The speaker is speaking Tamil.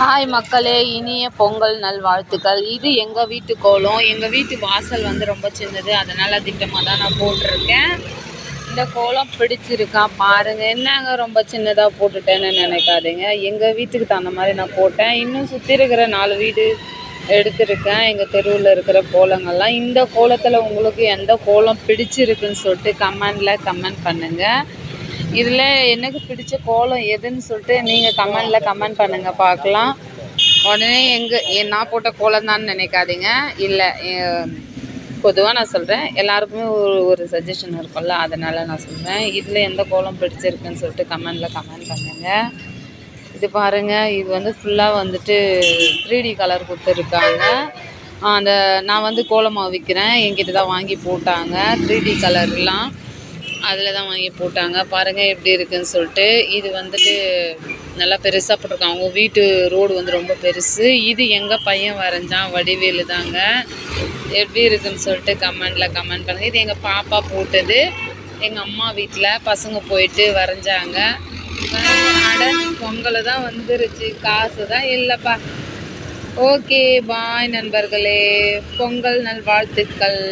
ஹாய் மக்களே, இனிய பொங்கல் நல்வாழ்த்துக்கள். இது எங்கள் வீட்டு கோலம். எங்கள் வீட்டு வாசல் வந்து ரொம்ப சின்னது, அதனால் திட்டமாக தான் நான் போட்டிருக்கேன். இந்த கோலம் பிடிச்சிருக்கா பாருங்கள். என்னங்க ரொம்ப சின்னதாக போட்டுட்டேன்னு நினைக்காதீங்க. எங்கள் வீட்டுக்கு தகுந்த மாதிரி நான் போட்டேன். இன்னும் சுற்றி இருக்கிற 4 வீடு எடுத்திருக்கேன். எங்கள் தெருவில் இருக்கிற கோலங்கள்லாம். இந்த கோலத்தில் உங்களுக்கு எந்த கோலம் பிடிச்சிருக்குன்னு சொல்லிட்டு கமெண்ட் பண்ணுங்கள். இதில் எனக்கு பிடிச்ச கோலம் எதுன்னு சொல்லிட்டு நீங்கள் கமெண்ட் பண்ணுங்கள் பார்க்கலாம். உடனே நான் போட்ட கோலம் தான் நினைக்காதீங்க. இல்லை, பொதுவாக நான் சொல்கிறேன். எல்லாருக்குமே ஒரு சஜஷன் இருக்கும்ல, அதனால் நான் சொல்கிறேன். இதில் எந்த கோலம் பிடிச்சிருக்குன்னு சொல்லிட்டு கமெண்ட் பண்ணுங்கள். இது பாருங்கள், இது வந்து ஃபுல்லாக வந்துட்டு 3D கலர் கொடுத்துருக்காங்க. நான் வந்து கோலமாக விற்கிறேன், என்கிட்ட தான் வாங்கி போட்டாங்க. 3D கலர்லாம் அதில் தான் வாங்கி போட்டாங்க. பாருங்கள் எப்படி இருக்குதுன்னு சொல்லிட்டு. இது வந்துட்டு நல்லா பெருசாக போட்டிருக்காங்க. அவங்க வீட்டு ரோடு வந்து ரொம்ப பெருசு. இது எங்கள் பையன் வரைஞ்சான், வடிவேலு தாங்க. எப்படி இருக்குதுன்னு சொல்லிட்டு கமெண்ட் பண்ணுங்கள். இது எங்கள் பாப்பா போட்டது. எங்கள் அம்மா வீட்டில் பசங்க போயிட்டு வரைஞ்சாங்க. பொங்கல் தான் வந்துருச்சு, காசு தான் இல்லைப்பா. ஓகே, பாய் நண்பர்களே, பொங்கல் நல்வாழ்த்துக்கள்.